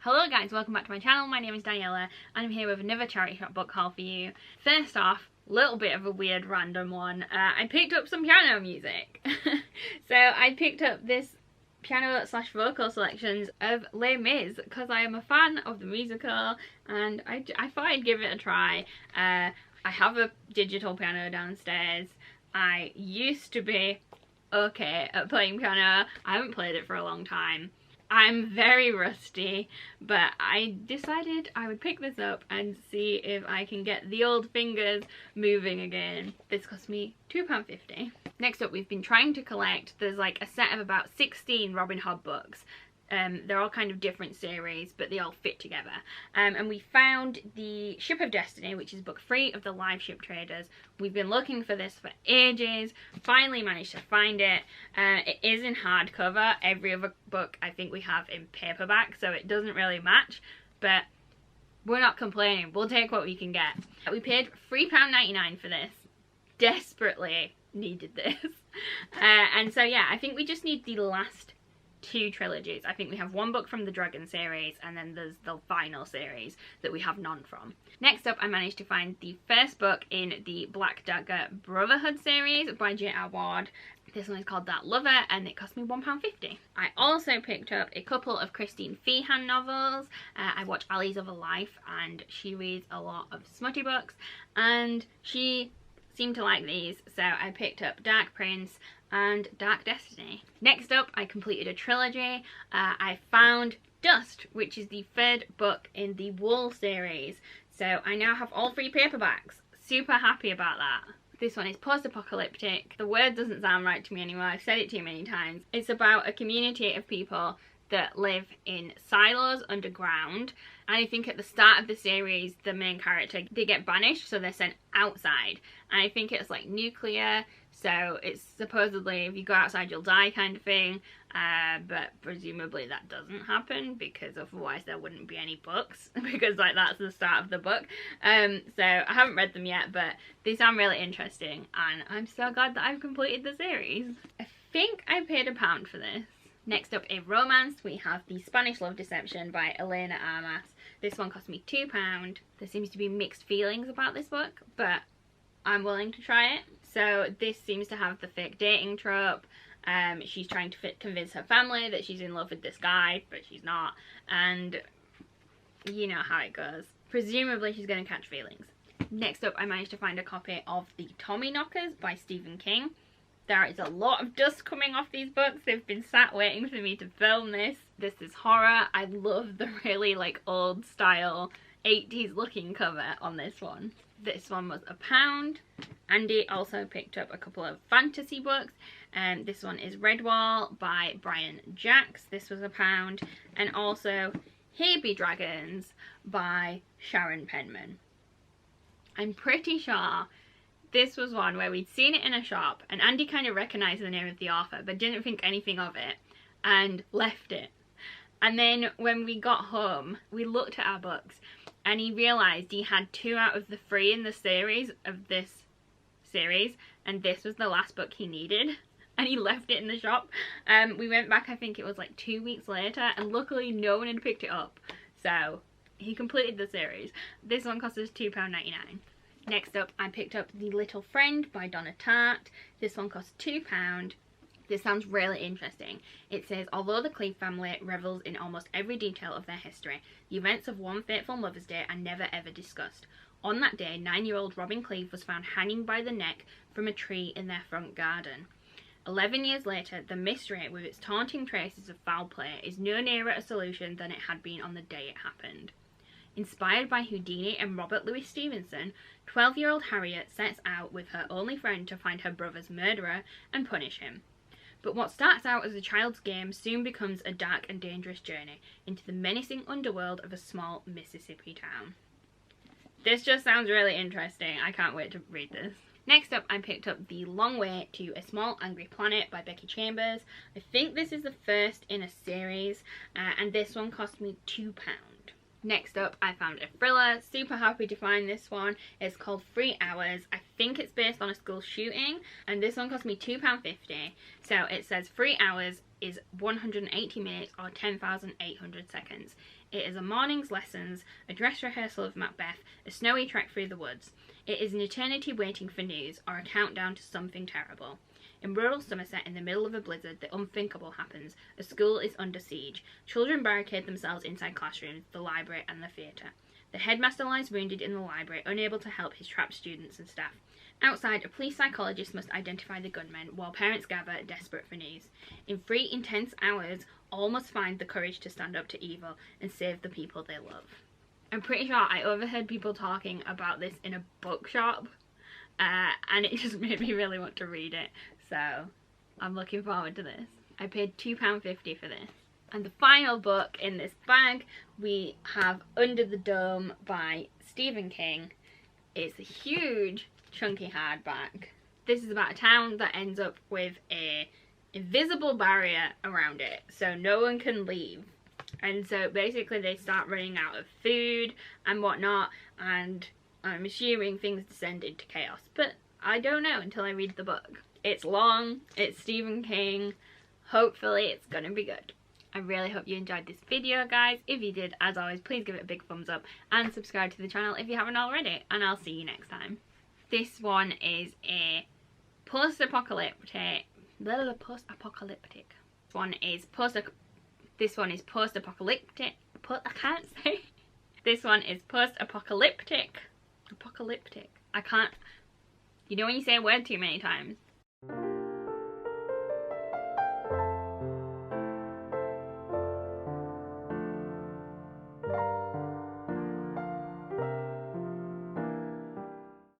Hello guys, welcome back to my channel. My name is Daniela and I'm here with another charity shop book haul for you. First off, little bit of a weird random one. I picked up some piano music. So I picked up this piano / vocal selections of Les Mis because I am a fan of the musical and I thought I'd give it a try. I have a digital piano downstairs. I used to be okay at playing piano. I haven't played it for a long time. I'm very rusty, but I decided I would pick this up and see if I can get the old fingers moving again. This cost me £2.50. Next up, we've been trying to collect, there's like a set of about 16 Robin Hood books. They're all kind of different series, but they all fit together. And we found the Ship of Destiny, which is book 3 of the Live Ship Traders. We've been looking for this for ages, finally managed to find it. It is in hardcover. Every other book I think we have in paperback, so it doesn't really match, but we're not complaining. We'll take what we can get. We paid £3.99 for this. Desperately needed this. And so yeah, I think we just need the last 2 trilogies. I think we have one book from the Dragon series and then there's the final series that we have none from. Next up, I managed to find the first book in the Black Dagger Brotherhood series by J.R. Ward. This one is called That Lover and it cost me £1.50. I also picked up a couple of Christine Feehan novels. I watch Ali's Other Life and she reads a lot of smutty books and she seemed to like these, so I picked up Dark Prince and Dark Destiny. Next up, I completed a trilogy. I found Dust, which is the 3rd book in the Wool series. So I now have all 3 paperbacks. Super happy about that. This one is post-apocalyptic. The word doesn't sound right to me anymore. I've said it too many times. It's about a community of people that live in silos underground. And I think at the start of the series, the main character, they get banished, so they're sent outside. And I think it's like nuclear, so it's supposedly if you go outside you'll die kind of thing. But presumably that doesn't happen because otherwise there wouldn't be any books because like that's the start of the book. So I haven't read them yet, but they sound really interesting and I'm so glad that I've completed the series. I think I paid £1 for this. Next up, a romance, we have The Spanish Love Deception by Elena Armas. This one cost me £2. There seems to be mixed feelings about this book, but I'm willing to try it. So this seems to have the fake dating trope. She's trying to convince her family that she's in love with this guy, but she's not. And you know how it goes. Presumably she's going to catch feelings. Next up, I managed to find a copy of The Tommyknockers by Stephen King. There is a lot of dust coming off these books. They've been sat waiting for me to film this. This is horror. I love the really like old style 80s looking cover on this one. This one was £1. Andy also picked up a couple of fantasy books. This one is Redwall by Brian Jacks. This was £1. And also Here Be Dragons by Sharon Penman. I'm pretty sure this was one where we'd seen it in a shop and Andy kind of recognised the name of the author but didn't think anything of it and left it. And then when we got home, we looked at our books and he realised he had 2 out of the 3 in the series of this series and this was the last book he needed and he left it in the shop. We went back, I think it was like 2 weeks later, and luckily no one had picked it up. So he completed the series. This one cost us £2.99. Next up, I picked up The Little Friend by Donna Tartt. This one cost £2. This sounds really interesting. It says, although the Cleave family revels in almost every detail of their history, the events of one fateful Mother's Day are never ever discussed. On that day, 9-year-old Robin Cleave was found hanging by the neck from a tree in their front garden. 11 years later, the mystery, with its taunting traces of foul play, is no nearer a solution than it had been on the day it happened. Inspired by Houdini and Robert Louis Stevenson, 12-year-old Harriet sets out with her only friend to find her brother's murderer and punish him. But what starts out as a child's game soon becomes a dark and dangerous journey into the menacing underworld of a small Mississippi town. This just sounds really interesting. I can't wait to read this. Next up, I picked up The Long Way to a Small Angry Planet by Becky Chambers. I think this is the first in a series, and this one cost me £2. Next up, I found a thriller. Super happy to find this one. It's called 3 Hours. I think it's based on a school shooting, and this one cost me £2.50. So it says 3 hours is 180 minutes or 10,800 seconds. It is a morning's lessons, a dress rehearsal of Macbeth, a snowy trek through the woods. It is an eternity waiting for news, or a countdown to something terrible. In rural Somerset, in the middle of a blizzard, the unthinkable happens. A school is under siege. Children barricade themselves inside classrooms, the library, and the theatre. The headmaster lies wounded in the library, unable to help his trapped students and staff. Outside, a police psychologist must identify the gunmen, while parents gather, desperate for news. In 3 intense hours, all must find the courage to stand up to evil and save the people they love. I'm pretty sure I overheard people talking about this in a bookshop, and it just made me really want to read it, so I'm looking forward to this. I paid £2.50 for this. And the final book in this bag, we have Under the Dome by Stephen King. It's a huge, chunky hardback. This is about a town that ends up with a invisible barrier around it, so no one can leave. And so basically they start running out of food and whatnot, and I'm assuming things descend into chaos. But I don't know until I read the book. It's long, it's Stephen King. Hopefully it's gonna be good. I really hope you enjoyed this video, guys. If you did, as always, please give it a big thumbs up and subscribe to the channel if you haven't already, and I'll see you next time. This one is a post-apocalyptic. This one is post-apocalyptic. I can't say. This one is post-apocalyptic. Apocalyptic. I can't. You know when you say a word too many times?